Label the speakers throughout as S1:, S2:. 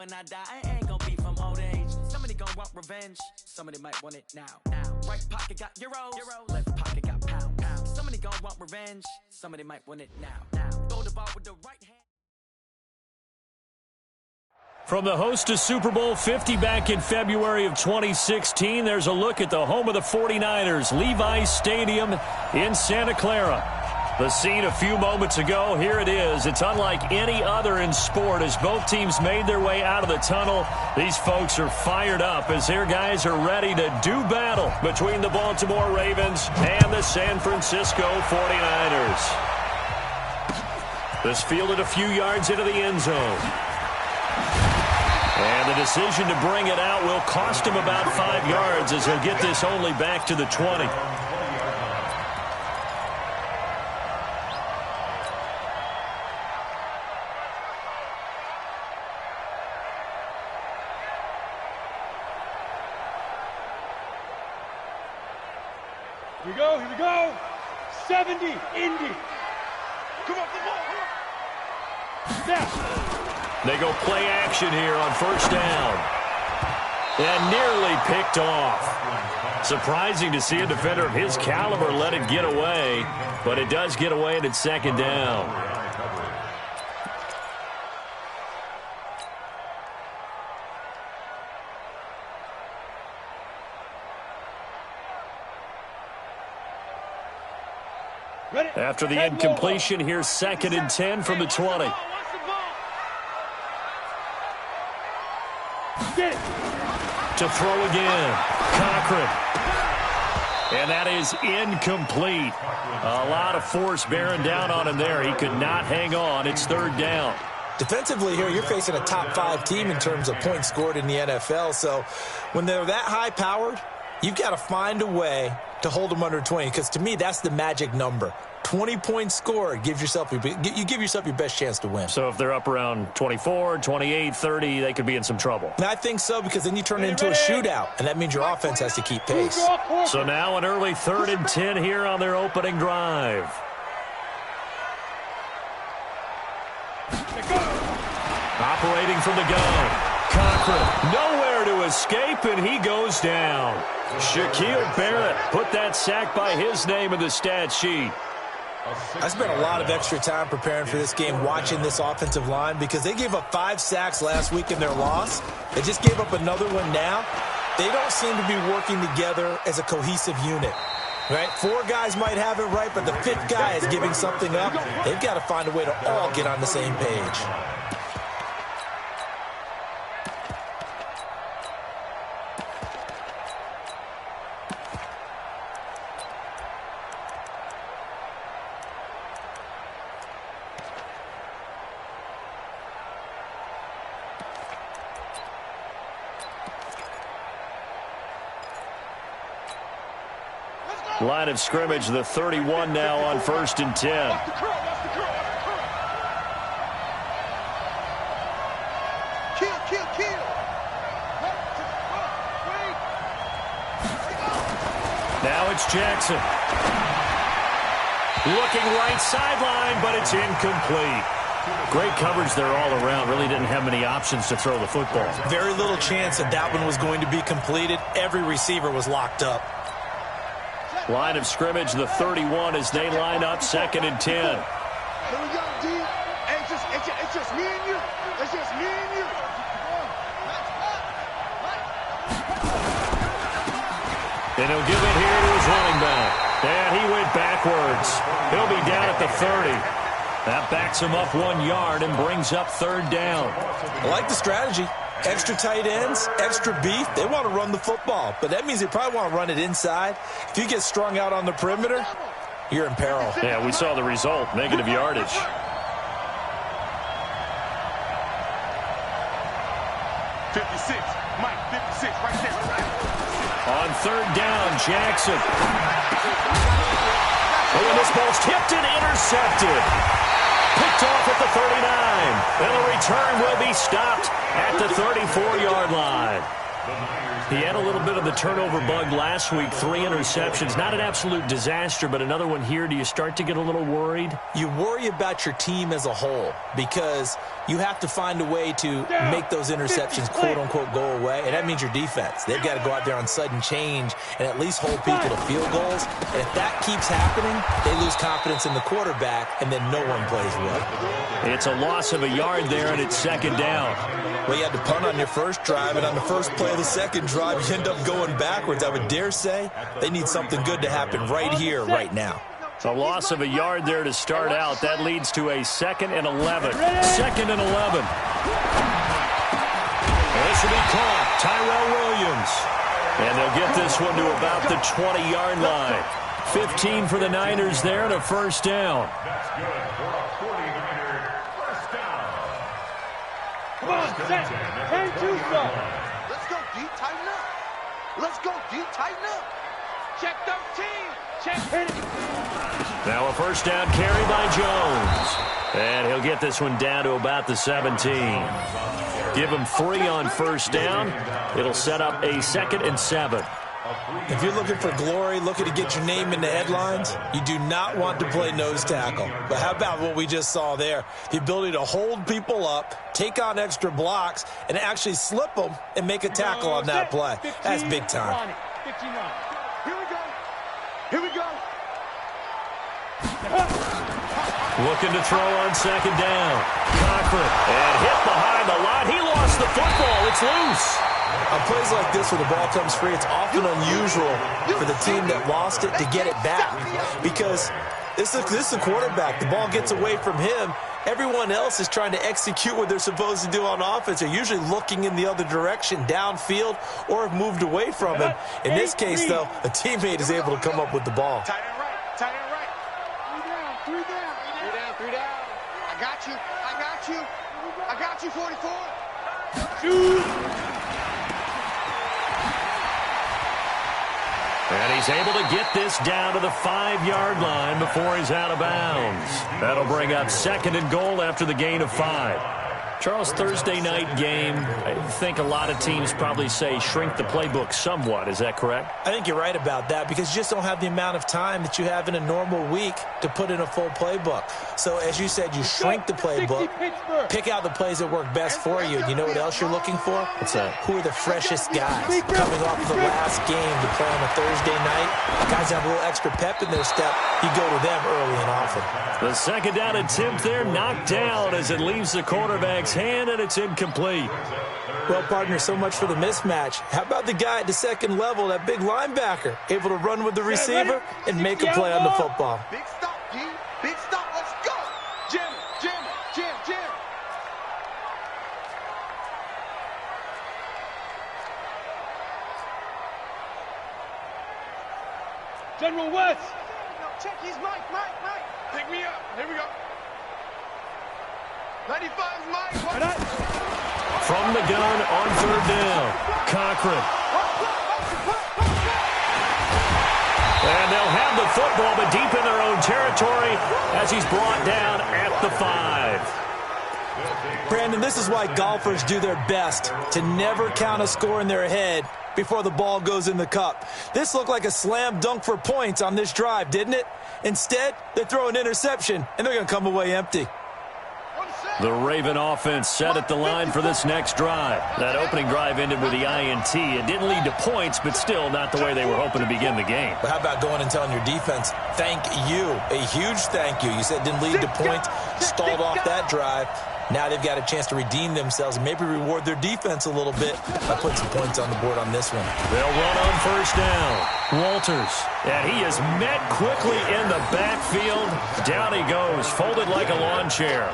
S1: When I die, I ain't gonna be from old age. Somebody gonna want revenge. Somebody might want it now. Right pocket got euros. Left pocket got pounds. Somebody gonna want revenge. Somebody might want it now. Throw the ball with the right hand.
S2: From the host to Super Bowl 50 back in February of 2016, there's a look at the home of the 49ers, Levi's Stadium in Santa Clara. The scene a few moments ago, here it is. It's unlike any other in sport as both teams made their way out of the tunnel. These folks are fired up as their guys are ready to do battle between the Baltimore Ravens and the San Francisco 49ers. This fielded a few yards into the end zone. And the decision to bring it out will cost him about 5 yards as he'll get this only back to the 20.
S3: Here we go. 70, Indy. Come on. Snap.
S2: They go play action here on first down. And nearly picked off. Surprising to see a defender of his caliber let it get away, but it does get away and it's second down. After the incompletion, here's 2nd and 10 from the 20. To throw again. Cochran. And that is incomplete. A lot of force bearing down on him there. He could not hang on. It's 3rd down.
S4: Defensively here, you're facing a top 5 team in terms of points scored in the NFL. So when they're that high-powered, you've got to find a way to hold them under 20, because to me, that's the magic number. 20 points scored, you give yourself your best chance to win.
S2: So if they're up around 24, 28, 30, they could be in some trouble.
S4: And I think so, because then you turn it into a shootout, and that means your offense has to keep pace.
S2: So now an early 3rd and 10 here on their opening drive. Operating from the gun. Cochran, nowhere to escape, and he goes down. Shaquille Barrett put that sack by his name in the stat sheet.
S4: I spent a lot of extra time preparing for this game, watching this offensive line, because they gave up 5 sacks last week in their loss. They just gave up another one now. They don't seem to be working together as a cohesive unit. Right? 4 guys might have it right, but the 5th guy is giving something up. They've got to find a way to all get on the same page.
S2: Line of scrimmage, the 31 now on 1st and 10. Now it's Jackson. Looking right sideline, but it's incomplete. Great coverage there all around. Really didn't have many options to throw the football.
S4: Very little chance that one was going to be completed. Every receiver was locked up.
S2: Line of scrimmage, the 31 as they line up 2nd and 10.
S3: Here we go, D. It's just me and you. It's just me and you.
S2: And he'll give it here to his running back. And he went backwards. He'll be down at the 30. That backs him up 1 yard and brings up 3rd down.
S4: I like the strategy. Extra tight ends, extra beef. They want to run the football, but that means they probably want to run it inside. If you get strung out on the perimeter, you're in peril.
S2: Yeah, we saw the result, negative yardage.
S3: 56, Mike, 56, right there.
S2: On 3rd down, Jackson. Oh, and this ball's tipped and intercepted. Picked off at the 39. And the return will be stopped at the 34-yard line. He had a little bit of the turnover bug last week, 3 interceptions. Not an absolute disaster, but another one here. Do you start to get a little worried?
S4: You worry about your team as a whole because you have to find a way to make those interceptions, quote-unquote, go away, and that means your defense. They've got to go out there on sudden change and at least hold people to field goals. And if that keeps happening, they lose confidence in the quarterback, and then no one plays well.
S2: It's a loss of a yard there, and it's second down.
S4: Well, you had to punt on your first drive, and on the first play of the second drive, you end up going backwards. I would dare say they need something good to happen right here, right now.
S2: A loss of a yard there to start out. That leads to a 2nd and 11. 2nd and 11. This will be caught. Tyrell Williams. And they'll get this one to about the 20-yard line. 15 for the Niners there and a first down.
S3: Come on, set. And two so. Let's go, D. Tighten up. Let's go, D. Tighten up. Check 13. Check it.
S2: Now a first down carry by Jones. And he'll get this one down to about the 17. Give him 3 on first down. It'll set up a 2nd and 7.
S4: If you're looking for glory, looking to get your name in the headlines, you do not want to play nose tackle. But how about what we just saw there? The ability to hold people up, take on extra blocks, and actually slip them and make a tackle on that play. That's big time.
S3: 59. Here we go. Here we go.
S2: Looking to throw on second down. Cochran. And hit behind the line. He lost the football. It's loose.
S4: On plays like this where the ball comes free, it's often unusual for the team that lost it to get it back. Because this is a quarterback. The ball gets away from him. Everyone else is trying to execute what they're supposed to do on offense. They're usually looking in the other direction, downfield, or have moved away from him. In this case, though, a teammate is able to come up with the ball.
S3: Tight end right. Tight end right. 3 down. 3 down. 3 down. 3 down. I got you. I got you. I got you, 44. Shoot.
S2: And he's able to get this down to the 5-yard line before he's out of bounds. That'll bring up 2nd and goal after the gain of 5. Charles, Thursday night game, I think a lot of teams probably say shrink the playbook somewhat. Is that correct?
S4: I think you're right about that because you just don't have the amount of time that you have in a normal week to put in a full playbook. So, as you said, you shrink the playbook, pick out the plays that work best for you. You know what else you're looking for?
S2: What's that?
S4: Who are the freshest guys coming off the last game to play on a Thursday night? Guys have a little extra pep in their step. You go to them early and often.
S2: The second down attempt there knocked down as it leaves the quarterback's hand, and it's incomplete.
S4: Well, partner, so much for the mismatch. How about the guy at the second level, that big linebacker, able to run with the receiver and make a play on the football?
S3: Big stop, D. Big stop. Let's go. Jam it. Jam it. Jam, jam. General West. Check his mic. Pick me up. Here we go. 95's Mike.
S2: From the gun on third down, Cochran. And they'll have the football, but deep in their own territory as he's brought down at the 5.
S4: Brandon, this is why golfers do their best to never count a score in their head before the ball goes in the cup. This looked like a slam dunk for points on this drive, didn't it? Instead, they throw an interception, and they're going to come away empty.
S2: The Raven offense set at the line for this next drive. That opening drive ended with the INT. It didn't lead to points, but still not the way they were hoping to begin the game.
S4: But how about going and telling your defense, thank you, a huge thank you. You said it didn't lead to points, stalled off that drive. Now they've got a chance to redeem themselves and maybe reward their defense a little bit by putting some points on the board on this one.
S2: They'll run on first down. Walters, and he is met quickly in the backfield. Down he goes, folded like a lawn chair.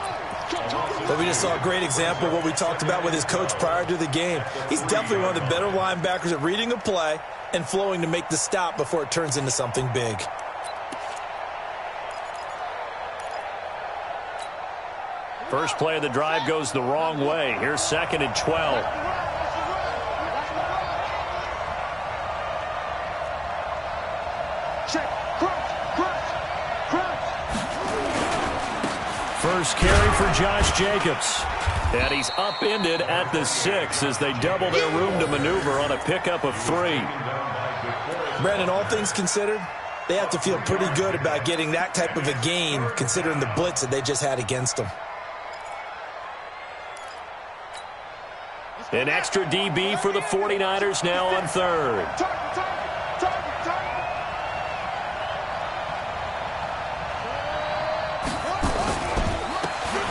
S4: But we just saw a great example of what we talked about with his coach prior to the game. He's definitely one of the better linebackers at reading a play and flowing to make the stop before it turns into something big.
S2: First play of the drive goes the wrong way. Here's 2nd and 12.
S3: Check. Cross.
S2: First carry for Josh Jacobs. And he's upended at the 6 as they double their room to maneuver on a pickup of 3.
S4: Brandon, all things considered, they have to feel pretty good about getting that type of a gain considering the blitz that they just had against them.
S2: An extra DB for the 49ers now on 3rd.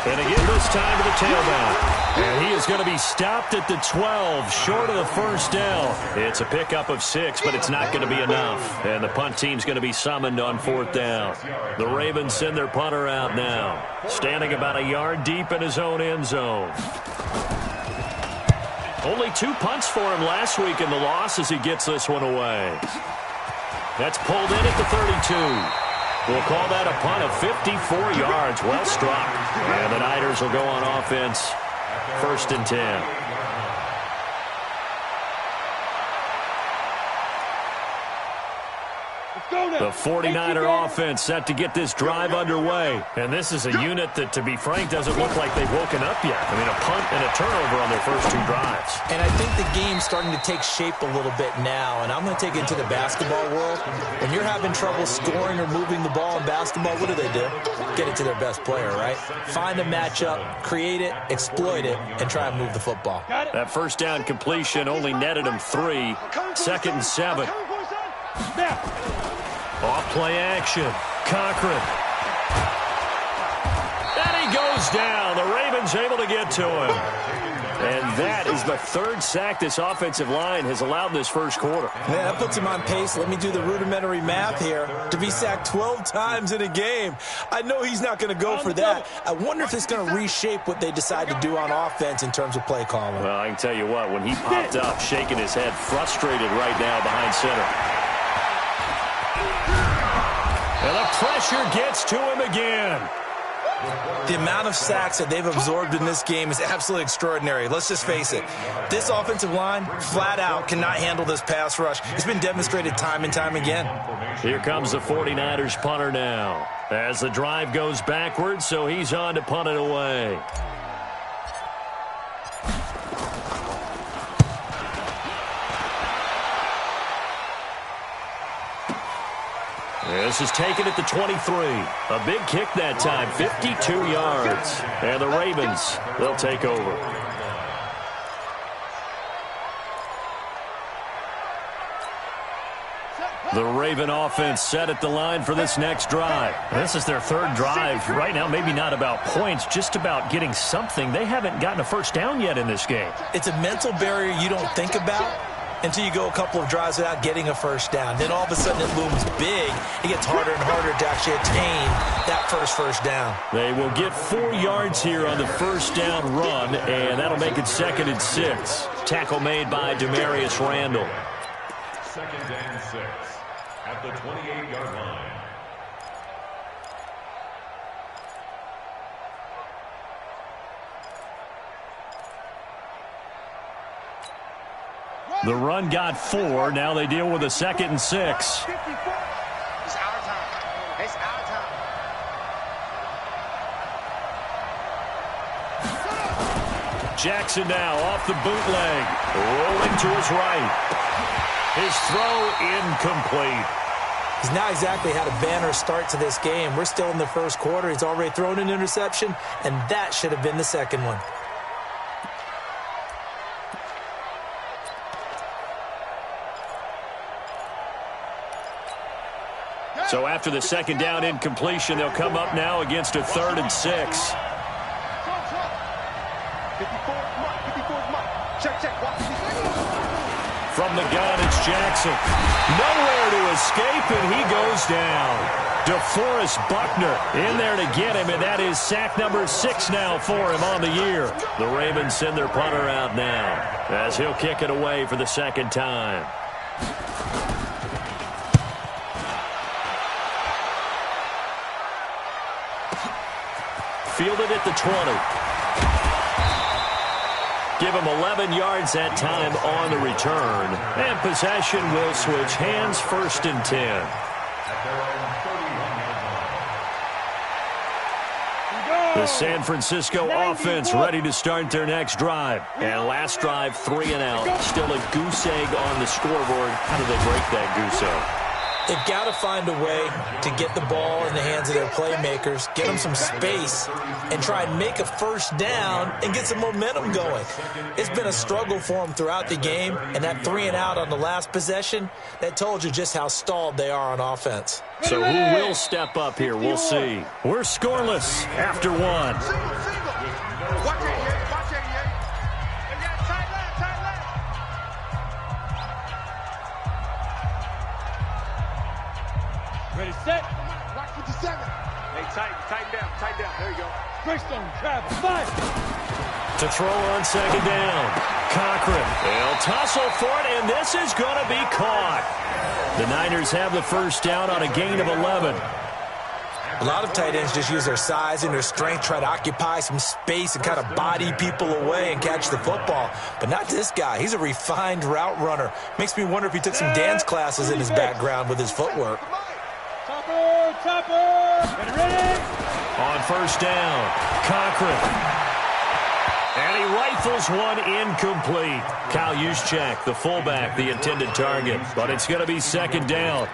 S2: And again this time to the tailback. And he is going to be stopped at the 12, short of the first down. It's a pickup of 6, but it's not going to be enough. And the punt team's going to be summoned on 4th down. The Ravens send their punter out now, standing about a yard deep in his own end zone. Only 2 punts for him last week in the loss as he gets this one away. That's pulled in at the 32. We'll call that a punt of 54 yards. Well struck. And the Niners will go on offense. 1st and 10. The 49er offense set to get this drive underway. And this is a unit that, to be frank, doesn't look like they've woken up yet. I mean, a punt and a turnover on their first 2 drives.
S4: And I think the game's starting to take shape a little bit now. And I'm going to take it to the basketball world. When you're having trouble scoring or moving the ball in basketball, what do? Get it to their best player, right? Find a matchup, create it, exploit it, and try and move the football.
S2: That first down completion only netted him 3. 2nd and 7. Off play action. Cochran. And he goes down. The Ravens able to get to him. And that is the 3rd sack this offensive line has allowed in this first quarter.
S4: Yeah, that puts him on pace. Let me do the rudimentary math here. To be sacked 12 times in a game. I know he's not going to go for that. I wonder if it's going to reshape what they decide to do on offense in terms of play calling.
S2: Well, I can tell you what, when he popped up, shaking his head, frustrated right now behind center. And the pressure gets to him again.
S4: The amount of sacks that they've absorbed in this game is absolutely extraordinary. Let's just face it. This offensive line, flat out, cannot handle this pass rush. It's been demonstrated time and time again.
S2: Here comes the 49ers punter now. As the drive goes backwards, so he's on to punt it away. This is taken at the 23. A big kick that time, 52 yards. And the Ravens, they'll take over. The Raven offense set at the line for this next drive. This is their 3rd drive. Right now, maybe not about points, just about getting something. They haven't gotten a first down yet in this game.
S4: It's a mental barrier you don't think about until you go a couple of drives without getting a first down. Then all of a sudden it looms big. It gets harder and harder to actually attain that first down.
S2: They will get 4 yards here on the first down run, and that'll make it 2nd and 6. Tackle made by Demarius Randall.
S5: 2nd and 6 at the 28-yard line.
S2: The run got 4. Now they deal with a 2nd and 6.
S3: It's our time. It's our time.
S2: Jackson now off the bootleg. Rolling to his right. His throw incomplete.
S4: He's not exactly had a banner start to this game. We're still in the first quarter. He's already thrown an interception, and that should have been the 2nd one.
S2: So after the 2nd down incompletion, they'll come up now against a 3rd and 6. From the gun, it's Jackson. Nowhere to escape, and he goes down. DeForest Buckner in there to get him, and that is sack number 6 now for him on the year. The Ravens send their punter out now as he'll kick it away for the 2nd time. Fielded at the 20. Give him 11 yards that time on the return. And possession will switch hands, 1st and 10. The San Francisco offense ready to start their next drive. And last drive, 3 and out. Still a goose egg on the scoreboard. How do they break that goose egg?
S4: They've got to find a way to get the ball in the hands of their playmakers, get them some space, and try and make a first down and get some momentum going. It's been a struggle for them throughout the game, and that 3 and out on the last possession, that told you just how stalled they are on offense.
S2: So who will step up here? We'll see. We're scoreless after 1.
S3: Watch it, yeah. Watch it, yeah. Tight left, tight left.
S6: Ready, set.
S3: Watch 57.
S6: Hey, tighten down. There you go. Greystone, travel, 5.
S2: To throw on second down. Cochran. They'll tussle for it, and this is going to be caught. The Niners have the first down on a gain of 11.
S4: A lot of tight ends just use their size and their strength, try to occupy some space and kind of body people away and catch the football. But not this guy. He's a refined route runner. Makes me wonder if he took some dance classes in his background with his footwork.
S6: Topper, ready?
S2: On first down, Cochran. And he rifles one incomplete. Kyle Juszczyk, the fullback, the intended target. But it's going to be second down.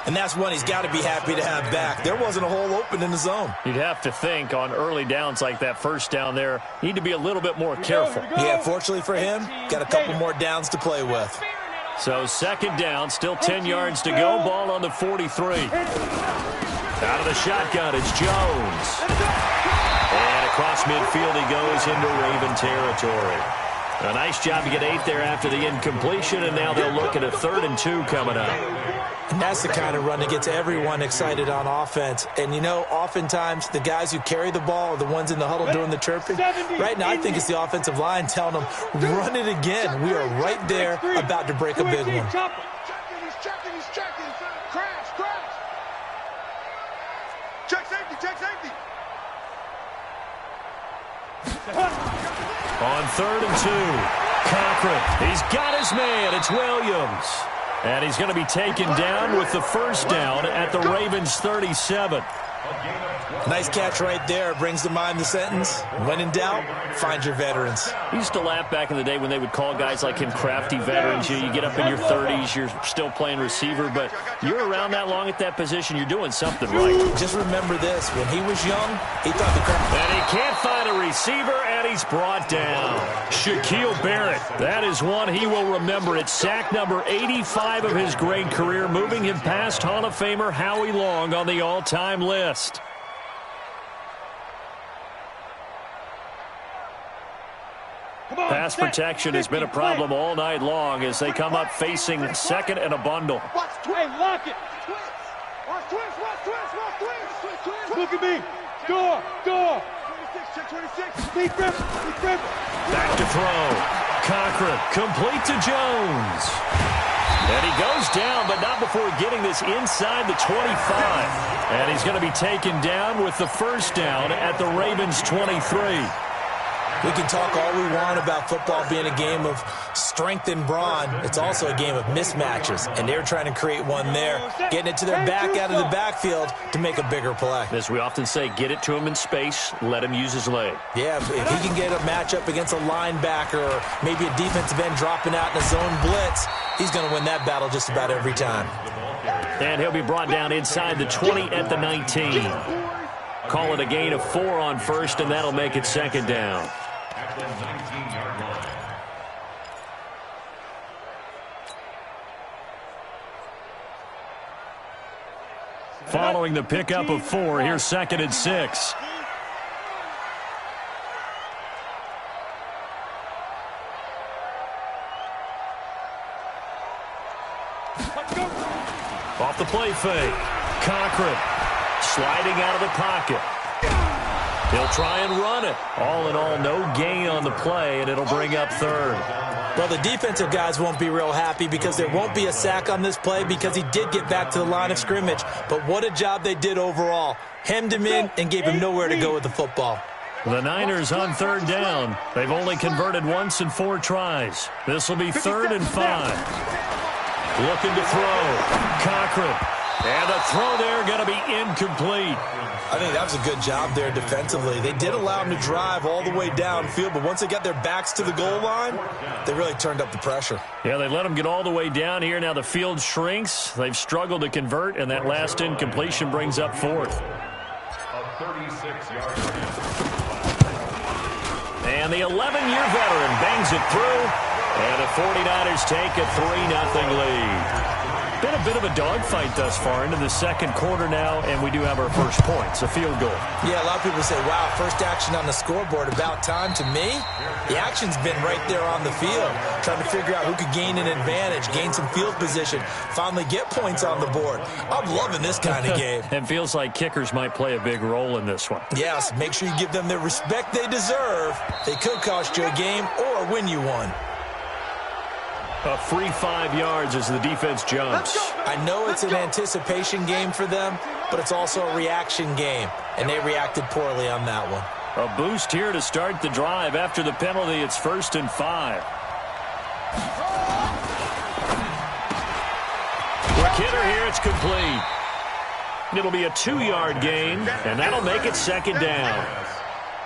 S4: And that's one he's got to be happy to have back. There wasn't a hole open in the zone.
S2: You'd have to think on early downs like that first down there, need to be a little bit more careful.
S4: Yeah, fortunately for him, got a couple more downs to play with.
S2: So second down, still 10 yards to go. Ball on the 43. Out of the shotgun, it's Jones. And across midfield he goes into Raven territory. A nice job to get 8 there after the incompletion, and now they'll look at a 3rd and 2 coming up.
S4: And that's the kind of run that gets everyone excited on offense. And, you know, oftentimes the guys who carry the ball are the ones in the huddle doing the chirping. Right now, I think it's the offensive line telling them, run it again. We are right there about to break a big one.
S3: He's checking. Crash. Check safety.
S2: On 3rd and 2, Cochran. He's got his man. It's Williams. And he's going to be taken down with the first down at the Ravens' 37.
S4: Nice catch right there. Brings to mind the sentence, when in doubt, find your veterans.
S2: I used to laugh back in the day when they would call guys like him crafty veterans. You get up in your 30s, you're still playing receiver, but you're around that long at that position, you're doing something right.
S4: Just remember this. When he was young, he thought the crap.
S2: And he can't find a receiver, and he's brought down. Shaquille Barrett. That is one he will remember. It's sack number 85 of his great career, moving him past Hall of Famer Howie Long on the all-time list. Pass protection has been a problem all night long as they come up facing second and a bundle.
S6: Hey, lock it.
S3: Watch twist.
S6: Look at me. Door.
S3: 26.
S6: Deep grip.
S2: Back to throw. Cochran complete to Jones. And he goes down, but not before getting this inside the 25. And he's going to be taken down with the first down at the Ravens' 23.
S4: We can talk all we want about football being a game of strength and brawn. It's also a game of mismatches, and they're trying to create one there, getting it to their back out of the backfield to make a bigger play.
S2: As we often say, get it to him in space, let him use his leg.
S4: Yeah, if he can get a matchup against a linebacker or maybe a defensive end dropping out in a zone blitz, he's going to win that battle just about every time.
S2: And he'll be brought down inside the 20 at the 19. Call it a gain of 4 on first, and that'll make it second down.
S5: At the 19-yard line.
S2: Following the pickup of 4, here's 2nd and 6. Off the play fake. Cochran sliding out of the pocket. He'll try and run it. All in all, no gain on the play, and it'll bring up 3rd.
S4: Well, the defensive guys won't be real happy because there won't be a sack on this play because he did get back to the line of scrimmage. But what a job they did overall. Hemmed him in and gave him nowhere to go with the football.
S2: The Niners on 3rd down. They've only converted once in 4 tries. This will be 3rd and 5. Looking to throw. Cochran And the throw there going to be incomplete.
S4: I think that was a good job there defensively. They did allow them to drive all the way downfield, but once they got their backs to the goal line, they really turned up the pressure.
S2: Yeah, they let them get all the way down here. Now the field shrinks. They've struggled to convert, and that last incompletion brings up fourth.
S5: A 36-yard run.
S2: And the 11-year veteran bangs it through, and the 49ers take a 3-0 lead. Been a bit of a dogfight thus far into the second quarter now, and we do have our first points, a field goal.
S4: Yeah, a lot of people say, wow, first action on the scoreboard, about time. To me, the action's been right there on the field, trying to figure out who could gain an advantage, gain some field position, finally get points on the board. I'm loving this kind of game.
S2: And feels like kickers might play a big role in this one.
S4: Yes, make sure you give them the respect they deserve. They could cost you a game or win you one.
S2: A free 5 yards as the defense jumps.
S4: I know it's an anticipation game for them, but it's also a reaction game, and they reacted poorly on that one.
S2: A boost here to start the drive. After the penalty, it's 1st and 5. Quick hitter here, it's complete. It'll be a 2-yard gain, and that'll make it 2nd down.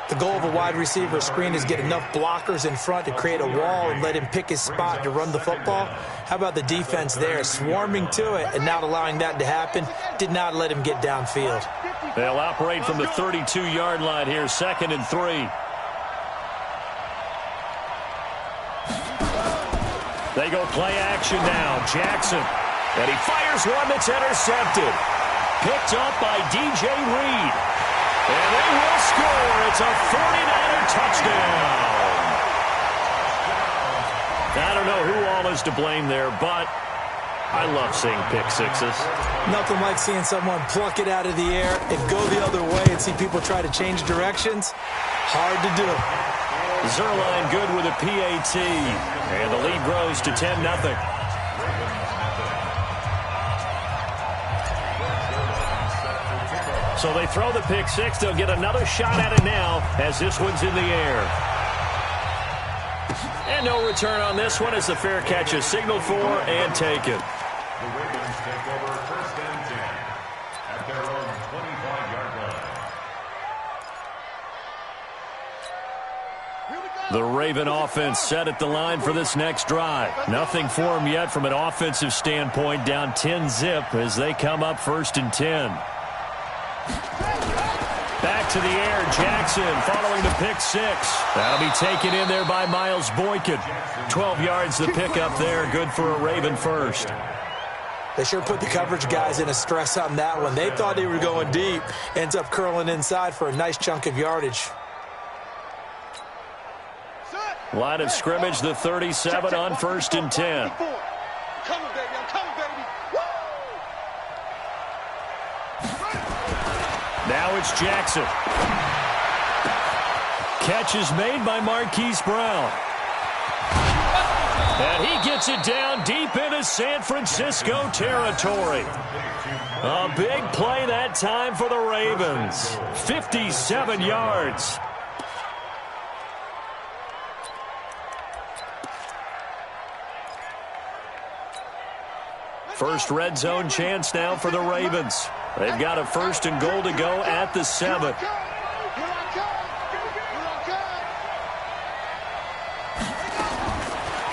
S4: The goal of a wide receiver screen is get enough blockers in front to create a wall and let him pick his spot to run the football. How about the defense there, swarming to it and not allowing that to happen? Did not let him get downfield.
S2: They'll operate from the 32-yard line here, 2nd and 3. They go play action now. Jackson. And he fires one that's intercepted. Picked up by DJ Reed. And they will score. It's a 49er touchdown. I don't know who all is to blame there, but I love seeing pick sixes.
S4: Nothing like seeing someone pluck it out of the air and go the other way and see people try to change directions. Hard to do.
S2: Zerline good with a PAT. And the lead grows to 10-0. So they throw the pick six. They'll get another shot at it now as this one's in the air. And no return on this one as the fair catch is signaled for and taken.
S5: The Ravens take over 1st and 10 at their own 25-yard line.
S2: The Raven offense set at the line for this next drive. Nothing for them yet from an offensive standpoint, down 10-0 as they come up 1st and 10. Back to the air, Jackson following the pick six. That'll be taken in there by Miles Boykin. 12 yards the pickup there, good for a Raven first.
S4: They sure put the coverage guys in a stress on that one. They thought they were going deep. Ends up curling inside for a nice chunk of yardage.
S2: Line of scrimmage, the 37 on 1st and 10.
S6: Coming, baby. I'm coming, baby.
S2: Now it's Jackson. Catch is made by Marquise Brown. And he gets it down deep into San Francisco territory. A big play that time for the Ravens. 57 yards. First red zone chance now for the Ravens. They've got a 1st and goal to go at the 7.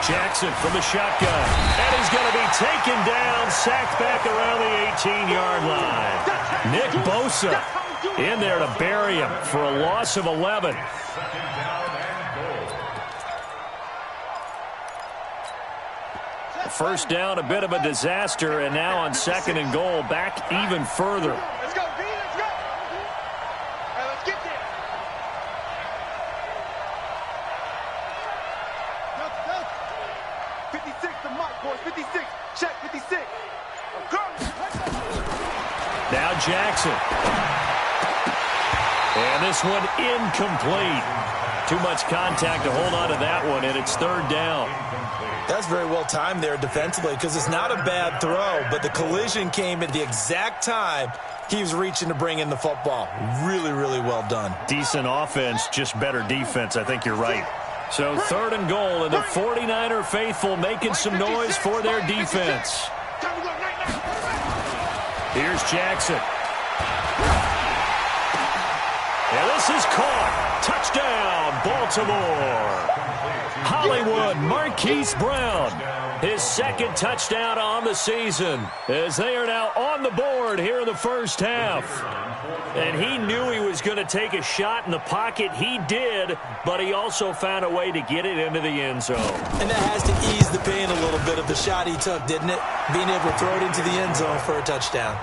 S2: Jackson from the shotgun. And he's going to be taken down, sacked back around the 18-yard line. Nick Bosa in there to bury him for a loss of 11. First down, a bit of a disaster, and now on 2nd and goal, back even further.
S6: Let's go, B, let's go. All right, let's get there. Go. 56, the mic, boys, 56. Check, 56.
S2: Now Jackson. And this one incomplete. Too much contact to hold on to that one, and it's 3rd down.
S4: That's very well timed there defensively because it's not a bad throw, but the collision came at the exact time he was reaching to bring in the football. Really, really well done.
S2: Decent offense, just better defense. I think you're right. So 3rd and goal, and the 49er faithful making some noise for their defense. Here's Jackson. And this is caught. Touchdown, Baltimore. Hollywood Marquise Brown, his second touchdown on the season, as they are now on the board here in the first half. And he knew he was going to take a shot in the pocket. He did, but he also found a way to get it into the end zone.
S4: And that has to ease the pain a little bit of the shot he took, didn't it? Being able to throw it into the end zone for a touchdown.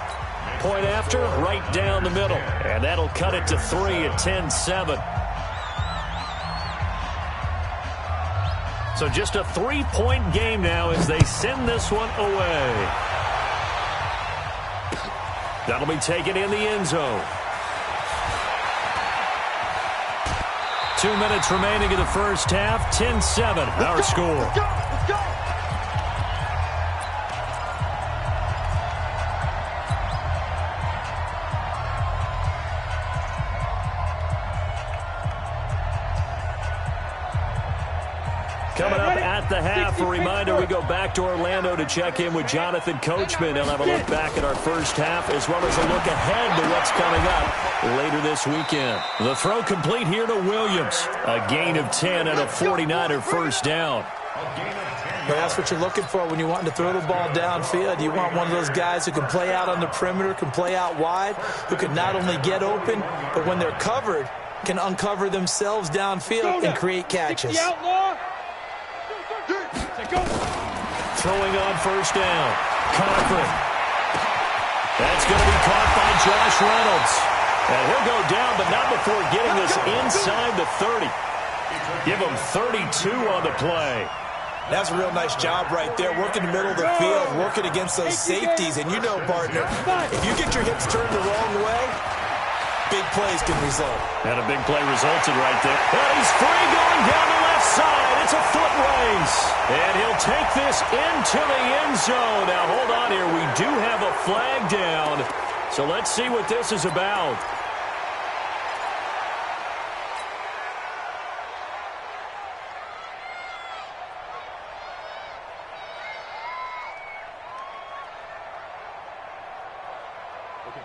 S2: Point after, right down the middle. And that'll cut it to 3 at 10-7. So just a 3-point game now as they send this one away. That'll be taken in the end zone. 2 minutes remaining in the first half. 10-7, our score.
S3: Let's go. Let's go.
S2: Coming up at the half, a reminder, we go back to Orlando to check in with Jonathan Coachman. He'll have a look back at our first half as well as a look ahead to what's coming up later this weekend. The throw complete here to Williams. A gain of 10 and a 49er first down.
S4: But that's what you're looking for when you want to throw the ball downfield. You want one of those guys who can play out on the perimeter, can play out wide, who can not only get open, but when they're covered, can uncover themselves downfield and create catches.
S2: Throwing on first down. Cochran. That's going to be caught by Josh Reynolds. And he'll go down, but not before getting this inside the 30. Give him 32 on the play.
S4: That's a real nice job right there, working the middle of the field, working against those safeties. And you know, partner, if you get your hips turned the wrong way, big plays can result.
S2: And a big play resulted right there. And he's free going down the left side. It's a foot race. And he'll take this into the end zone. Now, hold on here. We do have a flag down. So let's see what this is about.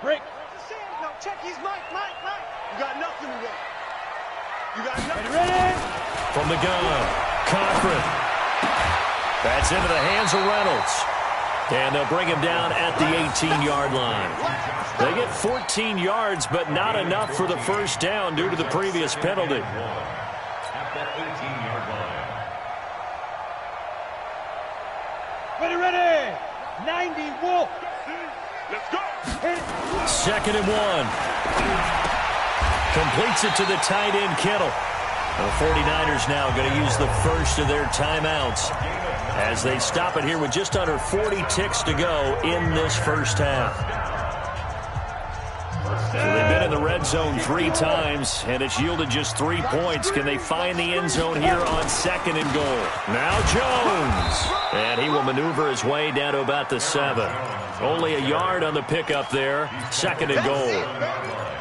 S6: Break. No, check. He's Mike. You got nothing to work. You got nothing. Ready?
S2: From the gun, Cochran. That's into the hands of Reynolds. And they'll bring him down at the 18-yard line. They get 14 yards, but not enough for the first down due to the previous penalty.
S5: At that 18-yard line.
S6: Ready. 90, Wolf. Let's go.
S2: Second and 1. Completes it to the tight end, Kittle. The 49ers now going to use the first of their timeouts as they stop it here with just under 40 ticks to go in this first half. So they've been in the red zone 3 times, and it's yielded just 3 points. Can they find the end zone here on second and goal? Now Jones. And he will maneuver his way down to about the 7. Only a yard on the pickup there. Second and goal.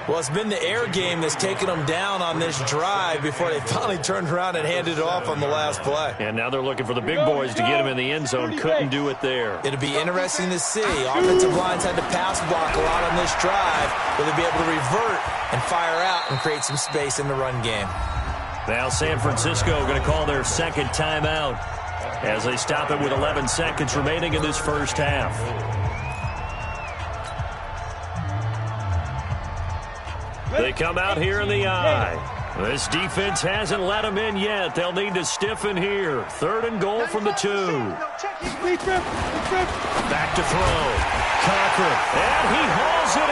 S4: Well, it's been the air game that's taken them down on this drive before they finally turned around and handed it off on the last play.
S2: And now they're looking for the big boys to get him in the end zone. Couldn't do it there.
S4: It'll be interesting to see. Offensive lines had to pass block a lot on this drive. Will they be able to revert and fire out and create some space in the run game?
S2: Now San Francisco going to call their second timeout as they stop it with 11 seconds remaining in this first half. They come out here in the eye. This defense hasn't let them in yet. They'll need to stiffen here. Third and goal from the 2. Back to throw. Cochran. And he hauls it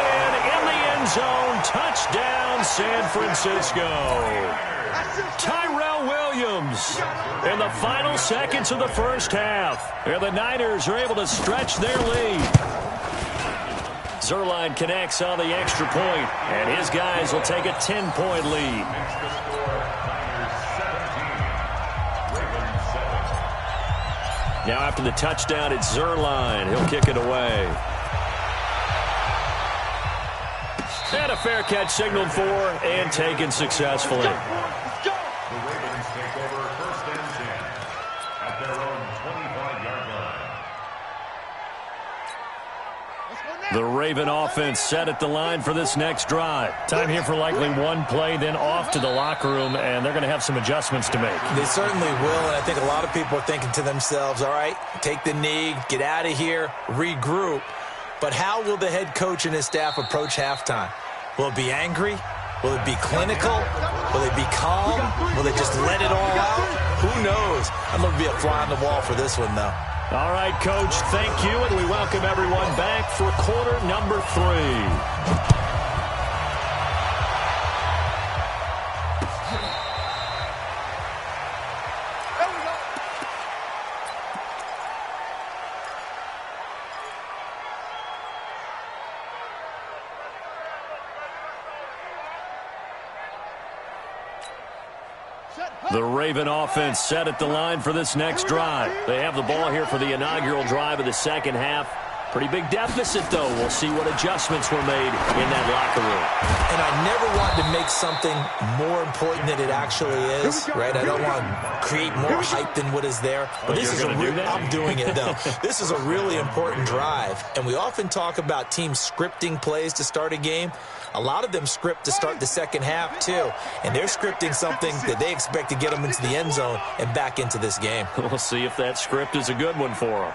S2: in the end zone. Touchdown, San Francisco. Tyrell Williams in the final seconds of the first half. And the Niners are able to stretch their lead. Zerline connects on the extra point, and his guys will take a 10-point lead. Now after the touchdown, it's Zerline. He'll kick it away. And a fair catch signaled for and taken successfully.
S5: The Ravens take over first and 10 at their own 25-yard line.
S2: The Raven offense set at the line for this next drive. Time here for likely one play, then off to the locker room, and they're going to have some adjustments to make.
S4: They certainly will, and I think a lot of people are thinking to themselves, all right, take the knee, get out of here, regroup. But how will the head coach and his staff approach halftime? Will it be angry? Will it be clinical? Will it be calm? Will they just let it all out? Who knows? I'm going to be a fly on the wall for this one, though.
S2: All right, Coach, thank you, and we welcome everyone back for quarter number 3. The Raven offense set at the line for this next drive. They have the ball here for the inaugural drive of the second half. Pretty big deficit, though. We'll see what adjustments were made in that locker room.
S4: And I never want to make something more important than it actually is, right? I don't want to create more hype than what is there. But this is I'm doing it, though. This is a really important drive. And we often talk about teams scripting plays to start a game. A lot of them script to start the second half, too. And they're scripting something that they expect to get them into the end zone and back into this game.
S2: We'll see if that script is a good one for them.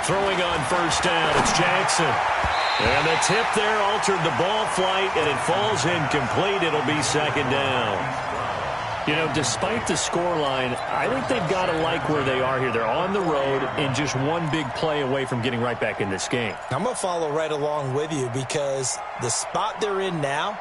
S2: Throwing on first down, it's Jackson. And the tip there altered the ball flight, and it falls incomplete. It'll be second down. You know, despite the scoreline, I think they've got to like where they are here. They're on the road and just one big play away from getting right back in this game.
S4: I'm going to follow right along with you because the spot they're in now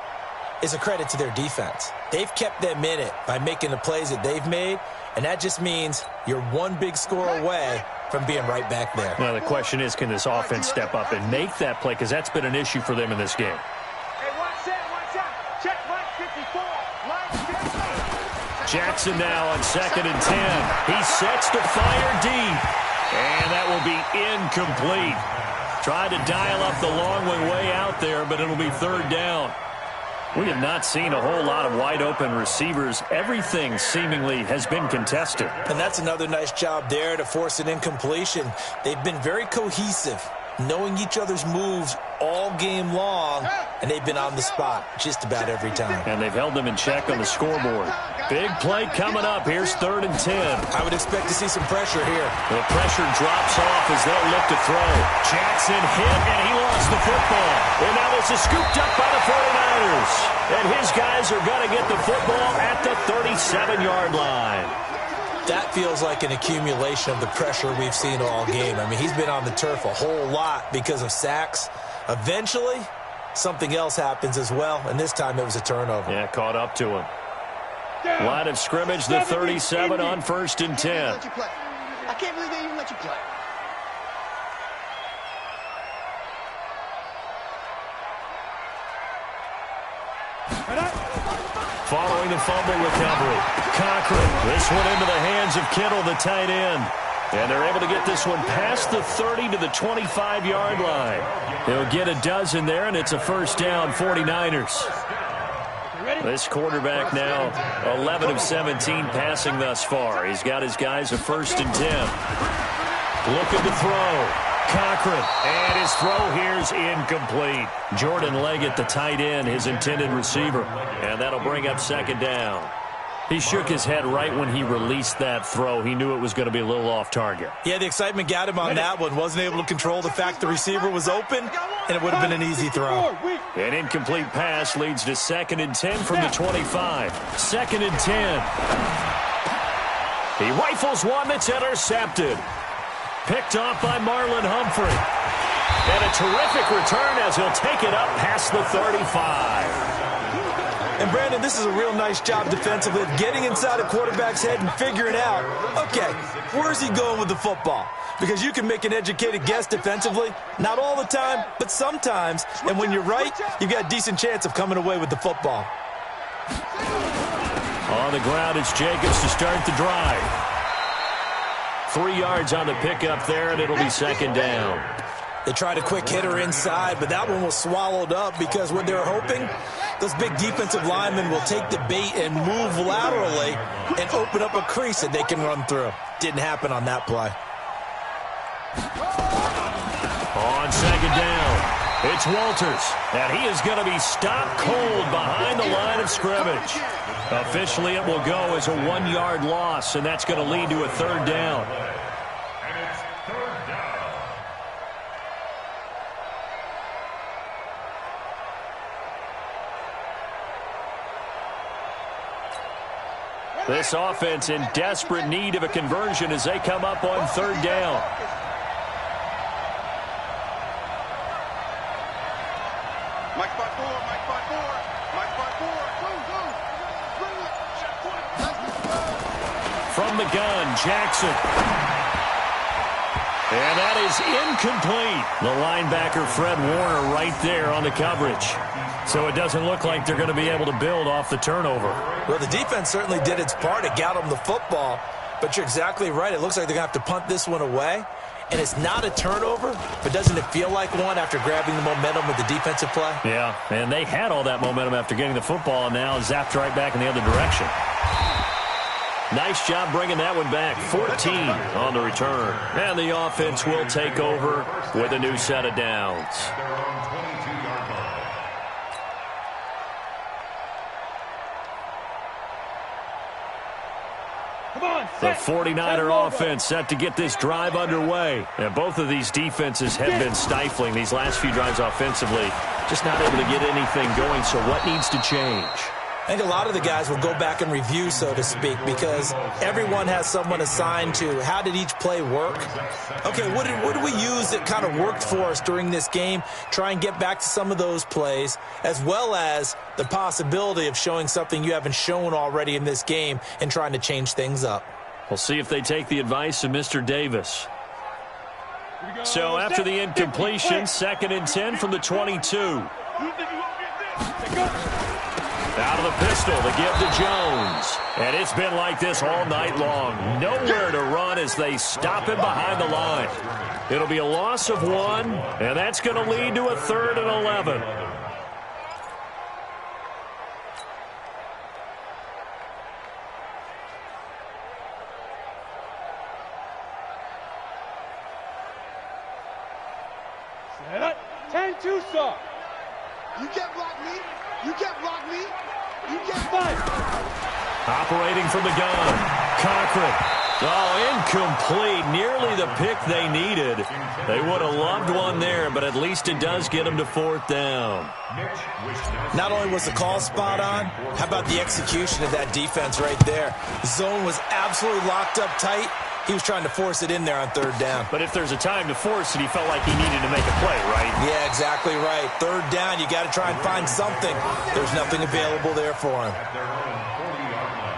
S4: is a credit to their defense. They've kept them in it by making the plays that they've made, and that just means you're one big score away from being right back there.
S2: Now, the question is, can this offense step up and make that play? Because that's been an issue for them in this game. Jackson now on 2nd and 10. He sets to fire deep. And that will be incomplete. Tried to dial up the long one way out there, but it'll be third down. We have not seen a whole lot of wide-open receivers. Everything seemingly has been contested.
S4: And that's another nice job there to force an incompletion. They've been very cohesive, knowing each other's moves all game long, and they've been on the spot just about every time.
S2: And they've held them in check on the scoreboard. Big play coming up. Here's 3rd and 10.
S4: I would expect to see some pressure here.
S2: The pressure drops off as they'll look to throw. Jackson hit, and he lost the football. And now this is scooped up by the 49ers. And his guys are going to get the football at the 37-yard line.
S4: That feels like an accumulation of the pressure we've seen all game. I mean, he's been on the turf a whole lot because of sacks. Eventually, something else happens as well, and this time it was a turnover.
S2: Yeah, caught up to him. Line of scrimmage, the 37 on 1st and 10.
S6: I can't believe they even let you play.
S2: Following the fumble recovery, Cochran. This one into the hands of Kittle, the tight end. And they're able to get this one past the 30 to the 25-yard line. They'll get a dozen there, and it's a first down, 49ers. This quarterback now 11 of 17 passing thus far. He's got his guys a 1st and 10. Looking to throw. Cochran, and his throw here's incomplete. Jordan Leggett, the tight end, his intended receiver. And that'll bring up 2nd down. He shook his head right when he released that throw. He knew it was going to be a little off target.
S4: Yeah, the excitement got him on that one. Wasn't able to control the fact the receiver was open, and it would have been an easy throw.
S2: An incomplete pass leads to 2nd and 10 from the 25. 2nd and 10. He rifles one that's intercepted. Picked off by Marlon Humphrey. And a terrific return as he'll take it up past the 35.
S4: And, Brandon, this is a real nice job defensively of getting inside a quarterback's head and figuring out, okay, where's he going with the football? Because you can make an educated guess defensively. Not all the time, but sometimes. And when you're right, you've got a decent chance of coming away with the football.
S2: On the ground, it's Jacobs to start the drive. 3 yards on the pickup there, and it'll be 2nd down.
S4: They tried a quick hitter inside, but that one was swallowed up because what they were hoping, those big defensive linemen will take the bait and move laterally and open up a crease that they can run through. Didn't happen on that play.
S2: On second down, it's Walters, and he is going to be stopped cold behind the line of scrimmage. Officially, it will go as a 1-yard loss, and that's going to lead to a third down.
S5: And it's third down.
S2: This offense in desperate need of a conversion as they come up on third down.
S3: Mike by four, Mike by four, Mike by four.
S2: From the gun, Jackson. And that is incomplete. The linebacker, Fred Warner, right there on the coverage. So it doesn't look like they're going to be able to build off the turnover.
S4: Well, the defense certainly did its part. It got them the football. But you're exactly right. It looks like they're going to have to punt this one away. And it's not a turnover, but doesn't it feel like one after grabbing the momentum with the defensive play?
S2: Yeah, and they had all that momentum after getting the football, and now zapped right back in the other direction. Nice job bringing that one back. 14 on the return. And the offense will take over with a new set of downs.
S5: Their own 22-yard line.
S2: The 49er offense set to get this drive underway. And both of these defenses have been stifling these last few drives offensively. Just not able to get anything going, so what needs to change?
S4: I think a lot of the guys will go back and review, so to speak, because everyone has someone assigned to how did each play work. Okay, what did we use that kind of worked for us during this game? Try and get back to some of those plays, as well as the possibility of showing something you haven't shown already in this game and trying to change things up.
S2: We'll see if they take the advice of Mr. Davis. So after the incompletion, 2nd and 10 from the 22. Out of the pistol to give to Jones. And it's been like this all night long. Nowhere to run as they stop him behind the line. It'll be a loss of 1, and that's going to lead to a 3rd and 11.
S6: Set up. 10-2, sir.
S3: You can't block me. You can't block me. You can't
S6: Fight.
S2: Operating from the gun. Cochran. Oh, incomplete. Nearly the pick they needed. They would have loved one there, but at least it does get them to 4th down.
S4: Not only was the call spot on, how about the execution of that defense right there? The zone was absolutely locked up tight. He was trying to force it in there on 3rd down.
S2: But if there's a time to force it, he felt like he needed to make a play, right?
S4: Yeah, exactly right. 3rd down, you got to try and find something. There's nothing available there for him.
S5: At their own 40-yard line.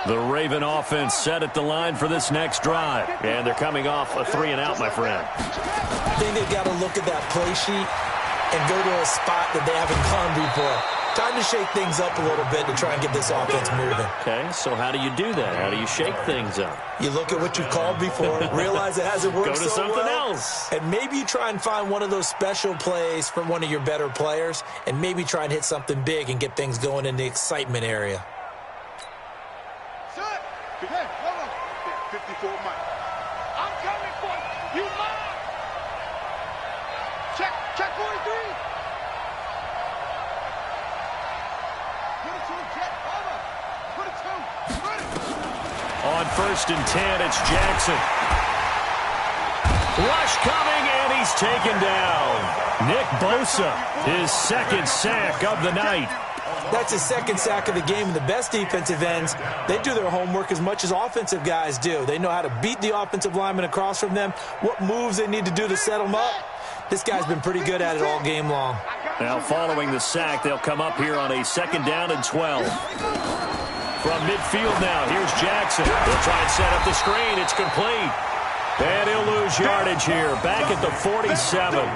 S2: The Raven offense set at the line for this next drive. And they're coming off a 3-and-out, my friend.
S4: I think they've got to look at that play sheet and go to a spot that they haven't gone before. Time to shake things up a little bit to try and get this offense moving.
S2: Okay, so how do you do that? How do you shake things up?
S4: You look at what you've called before, realize it hasn't worked
S2: Go to
S4: so
S2: something
S4: well,
S2: else.
S4: and maybe you try and find one of those special plays from one of your better players, and maybe try and hit something big and get things going in the excitement area.
S3: Set. Hey, hold on. 54 Mike. I'm coming for you. You mine. Check 43.
S2: On 1st and 10, it's Jackson. Rush coming, and he's taken down. Nick Bosa, his 2nd sack of the night.
S4: That's his 2nd sack of the game, and the best defensive ends, they do their homework as much as offensive guys do. They know how to beat the offensive lineman across from them, what moves they need to do to set them up. This guy's been pretty good at it all game long.
S2: Now following the sack, they'll come up here on a 2nd down and 12. From midfield now, here's Jackson. He'll try and set up the screen. It's complete. And he'll lose yardage here, back at the 47.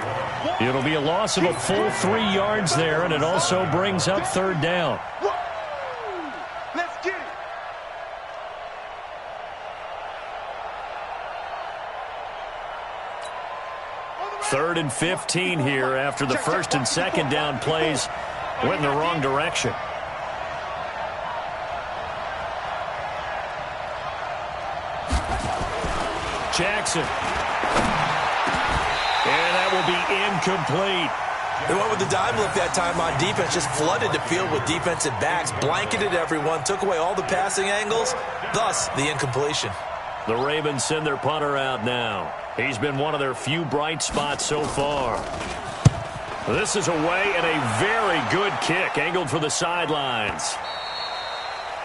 S2: It'll be a loss of a full 3 yards there, and it also brings up 3rd down.
S3: Let's get it.
S2: 3rd and 15 here after the first and second down plays went in the wrong direction. Jackson. And that will be incomplete.
S4: They went with the dime look that time on defense, just flooded the field with defensive backs, blanketed everyone, took away all the passing angles, thus the incompletion.
S2: The Ravens send their punter out now. He's been one of their few bright spots so far. This is away and a very good kick, angled for the sidelines.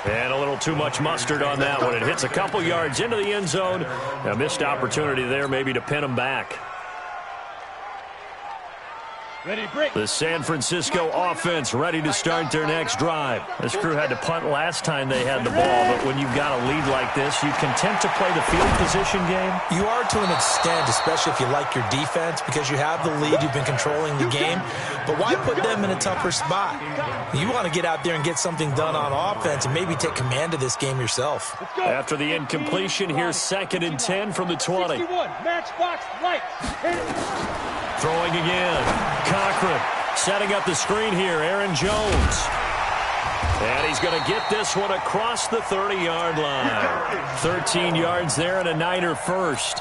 S2: And a little too much mustard on that one. It hits a couple yards into the end zone. A missed opportunity there maybe to pin him back.
S6: Ready, break.
S2: The San Francisco offense ready to start their next drive. This crew had to punt last time they had the ball, but when you've got a lead like this, you content to play the field position game?
S4: You are to an extent, especially if you like your defense, because you have the lead, you've been controlling the game. But why put them in a tougher spot? You want to get out there and get something done on offense and maybe take command of this game yourself.
S2: After the incompletion, here's 2nd and 10 from the 20.
S6: 61, matchbox, lights. Hit it.
S2: Throwing again. Cochran setting up the screen here. Aaron Jones. And he's going to get this one across the 30-yard line. 13 yards there and a Niner first.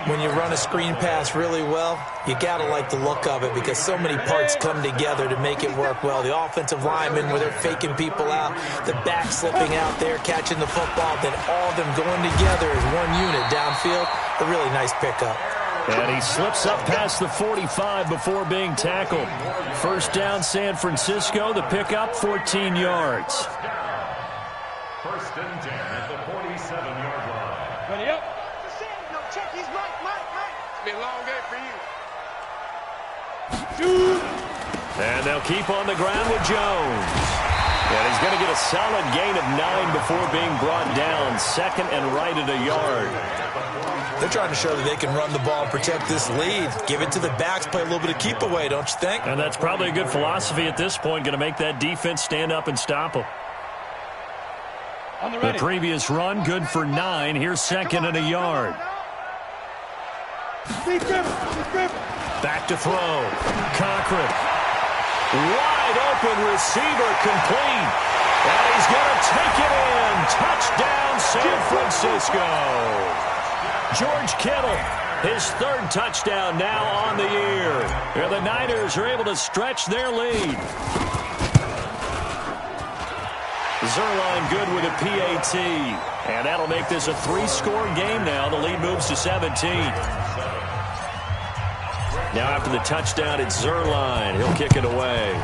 S4: When you run a screen pass really well, you got to like the look of it because so many parts come together to make it work well. The offensive linemen where they're faking people out, the back slipping out there, catching the football, then all of them going together as one unit downfield. A really nice pickup.
S2: And he slips up past the 45 before being tackled. First down, San Francisco. The pickup, 14 yards.
S5: 1st and 10 at the 47-yard line.
S6: Ready up.
S3: No, check. He's Mike. It's been a long day for you.
S6: Shoot.
S2: And they'll keep on the ground with Jones. And he's going to get a solid gain of 9 before being brought down. 2nd and right at a yard.
S4: They're trying to show that they can run the ball and protect this lead. Give it to the backs, play a little bit of keep away, don't you think?
S2: And that's probably a good philosophy at this point, going to make that defense stand up and stop them. The previous run, good for 9. Here's 2nd and a yard. Back to throw. Cochran. Wide open receiver complete. And he's going to take it in. Touchdown, San Francisco. George Kittle, his 3rd touchdown now on the year. And the Niners are able to stretch their lead. Zuerlein good with a PAT. And that'll make this a 3-score game now. The lead moves to 17. Now after the touchdown, it's Zuerlein. He'll kick it away.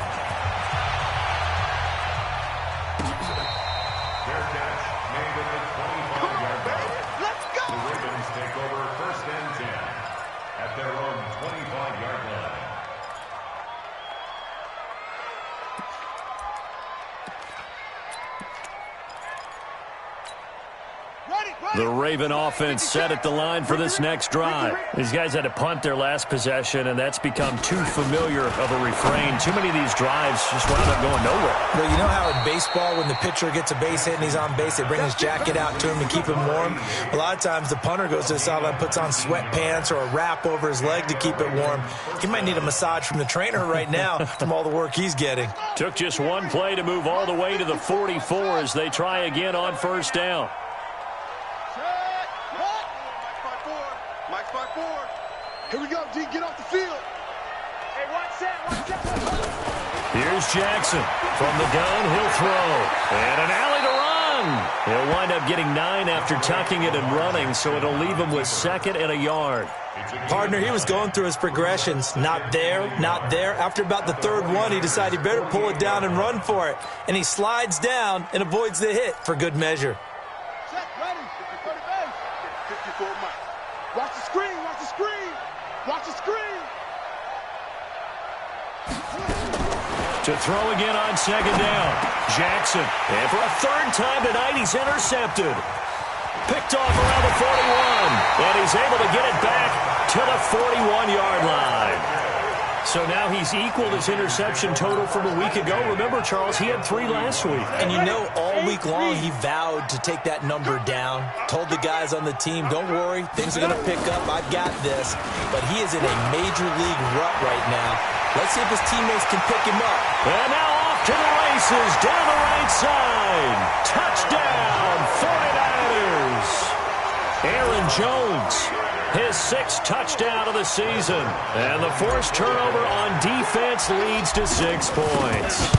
S2: The Raven offense set at the line for this next drive. These guys had to punt their last possession, and that's become too familiar of a refrain. Too many of these drives just wound up going nowhere.
S4: Well, you know how in baseball, when the pitcher gets a base hit and he's on base, they bring his jacket out to him to keep him warm? A lot of times the punter goes to the sideline, puts on sweatpants or a wrap over his leg to keep it warm. He might need a massage from the trainer right now from all the work he's getting.
S2: Took just one play to move all the way to the 44 as they try again on 1st down.
S3: Here we go, D. Get off the field. Hey, watch that.
S2: Here's Jackson. From the gun, he'll throw. And an alley to run. He'll wind up getting 9 after tucking it and running, so it'll leave him with 2nd and a yard.
S4: Partner, he was going through his progressions. Not there, not there. After about the 3rd one, he decided he better pull it down and run for it. And he slides down and avoids the hit for good measure.
S3: Check, ready. 54 Mike. Watch the screen, watch the screen. Watch the screen.
S2: To throw again on 2nd down. Jackson. And for a 3rd time tonight, he's intercepted. Picked off around the 41. And he's able to get it back to the 41-yard line. So now he's equaled his interception total from a week ago. Remember, Charles, he had 3 last week.
S4: And you know, all week long he vowed to take that number down. Told the guys on the team, don't worry, things are going to pick up. I've got this. But he is in a major league rut right now. Let's see if his teammates can pick him up.
S2: And now off to the races, down the right side. Touchdown, 49ers. Aaron Jones, his 6th touchdown of the season. And the forced turnover on defense leads to 6 points.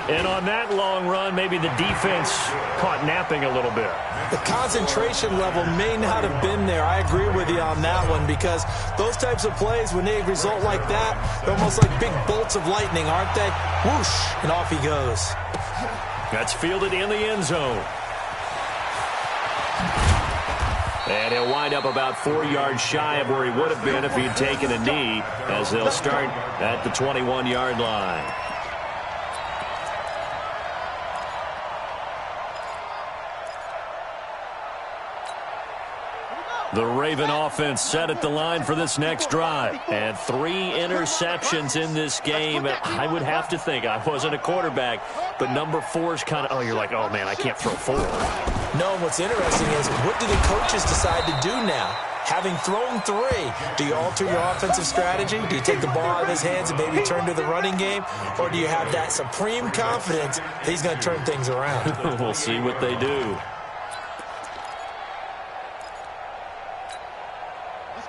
S2: And on that long run, maybe the defense caught napping a little bit.
S4: The concentration level may not have been there. I agree with you on that one, because those types of plays, when they result like that, they're almost like big bolts of lightning, aren't they? Whoosh, and off he goes.
S2: That's fielded in the end zone. And he'll wind up about 4 yards shy of where he would have been if he had taken a knee, as they'll start at the 21-yard line. The Raven offense set at the line for this next drive. And 3 interceptions in this game. I would have to think, I wasn't a quarterback, but number 4 is kind of, oh, you're like, oh, man, I can't throw 4.
S4: No, what's interesting is, what do the coaches decide to do now? Having thrown 3, do you alter your offensive strategy? Do you take the ball out of his hands and maybe turn to the running game? Or do you have that supreme confidence that he's going to turn things around?
S2: We'll see what they do.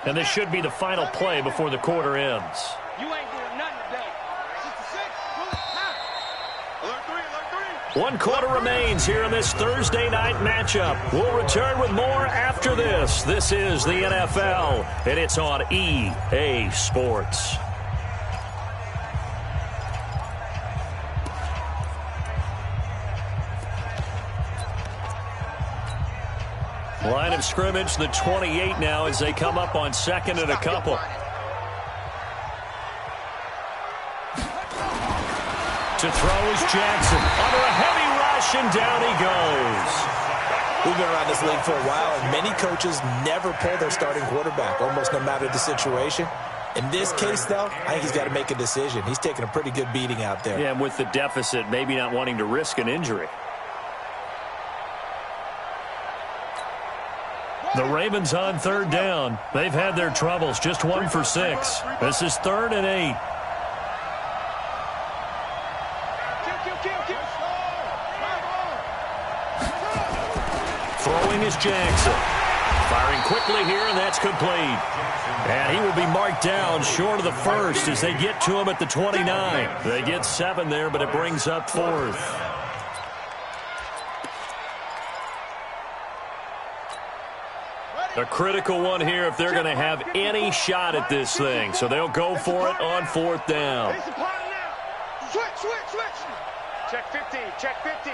S2: And this should be the final play before the quarter ends.
S6: You ain't doing nothing today. 66, alert 3.
S2: 1 quarter remains here in this Thursday night matchup. We'll return with more after this. This is the NFL, and it's on EA Sports. Line of scrimmage, the 28 now, as they come up on 2nd and a couple. To throw is Jackson. Under a heavy rush, and down he goes.
S4: We've been around this league for a while, and many coaches never pull their starting quarterback, almost no matter the situation. In this case, though, I think he's got to make a decision. He's taking a pretty good beating out there.
S2: Yeah, and with the deficit, maybe not wanting to risk an injury. The Ravens on 3rd down. They've had their troubles, just 1 for 6. This is 3rd and 8. Throwing is Jackson. Firing quickly here, and that's complete. And he will be marked down short of the 1st as they get to him at the 29. They get 7 there, but it brings up 4th. A critical one here if they're going to have any shot at this thing. So they'll go for it on 4th down.
S6: Switch. Check 50, check 50.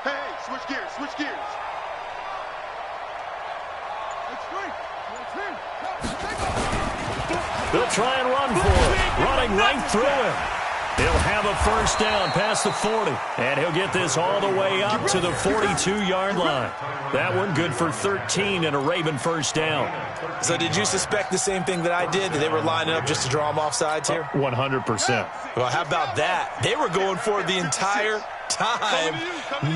S6: Hey, switch gears.
S2: They'll try and run for it. Running right through him. He'll have a 1st down past the 40. And he'll get this all the way up to the 42-yard line. That one good for 13 and a Raven 1st down.
S4: So did you suspect the same thing that I did, that they were lining up just to draw him off sides here?
S2: 100%.
S4: Well, how about that? They were going for it the entire time.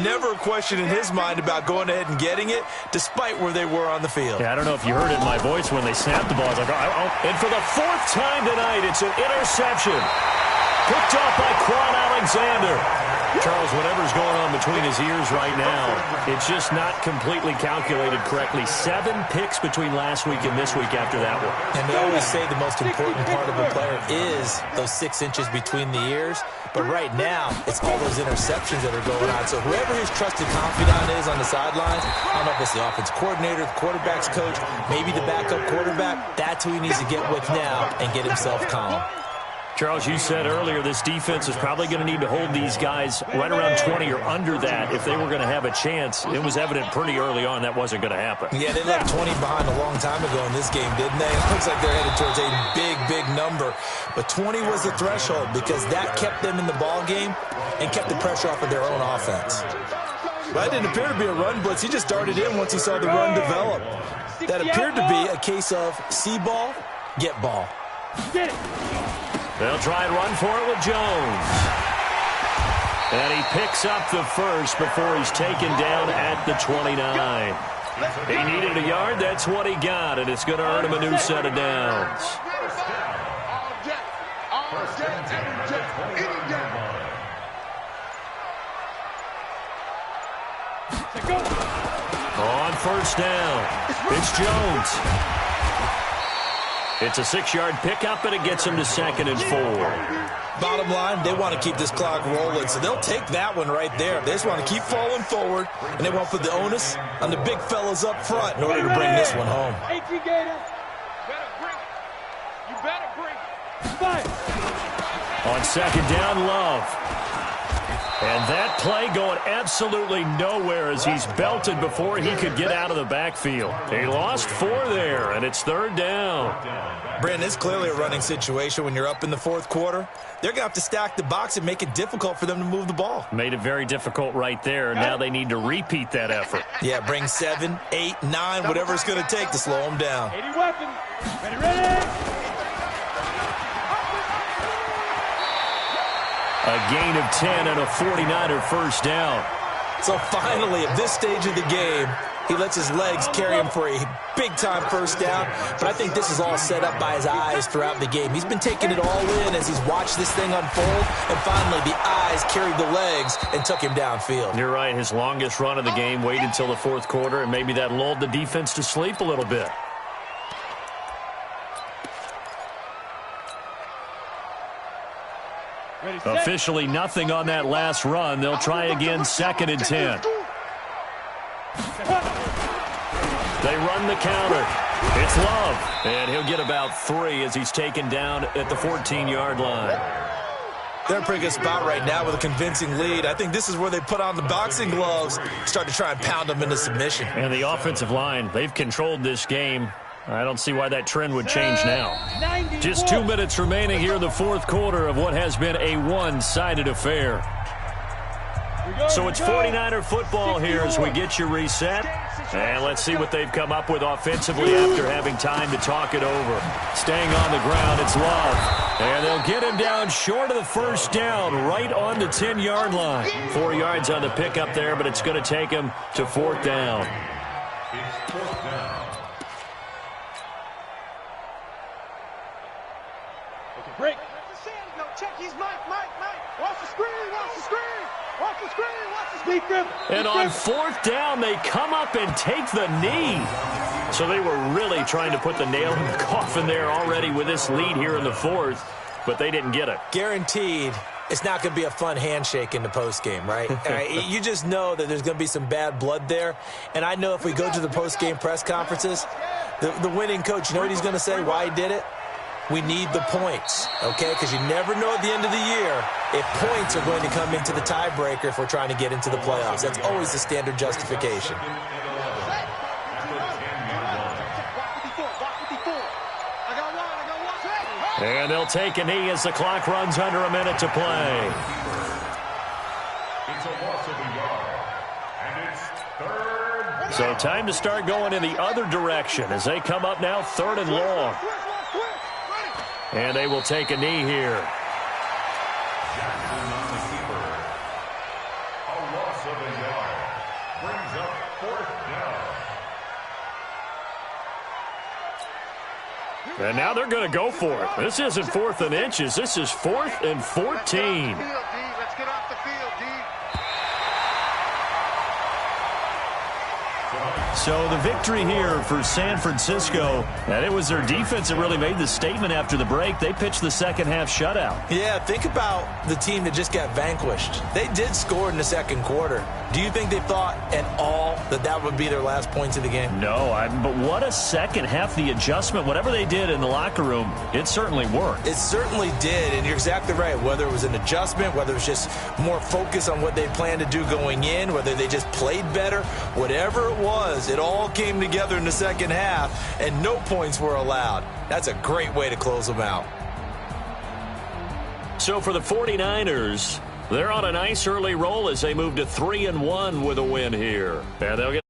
S4: Never a question in his mind about going ahead and getting it, despite where they were on the field.
S2: Yeah, I don't know if you heard it in my voice when they snapped the ball. I was like, and for the 4th time tonight, it's an interception. Picked off by Quan Alexander. Charles, whatever's going on between his ears right now, it's just not completely calculated correctly. 7 picks between last week and this week after that one.
S4: And they always say the most important part of a player is those 6 inches between the ears. But right now, it's all those interceptions that are going on. So whoever his trusted confidant is on the sidelines, I don't know if it's the offense coordinator, the quarterback's coach, maybe the backup quarterback, that's who he needs to get with now and get himself calm.
S2: Charles, you said earlier this defense is probably going to need to hold these guys right around 20 or under that if they were going to have a chance. It was evident pretty early on that wasn't going to happen.
S4: Yeah, they left 20 behind a long time ago in this game, didn't they? It looks like they're headed towards a big number. But 20 was the threshold because that kept them in the ball game and kept the pressure off of their own offense. Well, that didn't appear to be a run blitz. He just darted in once he saw the run develop. That appeared to be a case of see ball, get ball.
S6: Get it.
S2: They'll try and run for it with Jones. And he picks up the first before he's taken down at the 29. He needed a yard. That's what he got, and it's going to earn him a new set of downs. On first down, it's Jones. It's a 6-yard pickup, and it gets him to 2nd and 4.
S4: Bottom line, they want to keep this clock rolling, so they'll take that one right there. They just want to keep falling forward, and they want to put the onus on the big fellas up front in order to bring this one home.
S6: You better bring it. Fire.
S2: On 2nd down, Love. And that play going absolutely nowhere as he's belted before he could get out of the backfield. He lost 4 there, and it's 3rd down.
S4: Brandon, it's clearly a running situation when you're up in the 4th quarter. They're going to have to stack the box and make it difficult for them to move the ball.
S2: Made it very difficult right there. Now they need to repeat that effort.
S4: Yeah, bring 7, 8, 9, whatever it's going to take to slow them down.
S6: 80 weapons. Ready.
S2: A gain of 10 and a 49er first down.
S4: So finally, at this stage of the game, he lets his legs carry him for a big-time first down. But I think this is all set up by his eyes throughout the game. He's been taking it all in as he's watched this thing unfold. And finally, the eyes carried the legs and took him downfield.
S2: You're right. His longest run of the game waited until the 4th quarter, and maybe that lulled the defense to sleep a little bit. Officially nothing on that last run. They'll try again 2nd and 10. They run the counter. It's Love. And he'll get about 3 as he's taken down at the 14-yard line.
S4: They're in a pretty good spot right now with a convincing lead. I think this is where they put on the boxing gloves, start to try and pound them into submission.
S2: And the offensive line, they've controlled this game. I don't see why that trend would change now. Just 2 minutes remaining here in the 4th quarter of what has been a one-sided affair. So it's 49er football here as we get you reset. And let's see what they've come up with offensively after having time to talk it over. Staying on the ground, it's Love. And they'll get him down short of the first down, right on the 10-yard line. 4 yards on the pickup there, but it's going to take him to 4th down.
S5: It's 4th down.
S6: Break. No, check. He's Mike. Watch the screen.
S2: And on 4th down, they come up and take the knee. So they were really trying to put the nail in the coffin there already with this lead here in the 4th, but they didn't get it.
S4: Guaranteed, it's not going to be a fun handshake in the postgame, right? You just know that there's going to be some bad blood there. And I know if we go to the postgame press conferences, the winning coach, you know what he's going to say, why he did it? We need the points, okay? Because you never know at the end of the year if points are going to come into the tiebreaker if we're trying to get into the playoffs. That's always the standard justification.
S2: And they'll take a knee as the clock runs under a minute to play.
S5: It's a loss of a yard, and it's 3rd.
S2: So time to start going in the other direction as they come up now 3rd and long. And they will take a knee here.
S5: Jackson on the keeper. A loss of a yard. Brings up 4th down.
S2: And now they're going to go for it. This isn't 4th and inches. This is 4th and 14.
S6: Let's get off the field, D.
S2: So the victory here for San Francisco, and it was their defense that really made the statement after the break. They pitched the second half shutout.
S4: Yeah, think about the team that just got vanquished. They did score in the 2nd quarter. Do you think they thought at all that that would be their last points of the game?
S2: No, but what a second half. The adjustment, whatever they did in the locker room, it certainly worked.
S4: It certainly did, and you're exactly right. Whether it was an adjustment, whether it was just more focus on what they planned to do going in, whether they just played better, whatever it was, it all came together in the second half, and no points were allowed. That's a great way to close them out.
S2: So for the 49ers, they're on a nice early roll as they move to 3-1 with a win here. And they'll get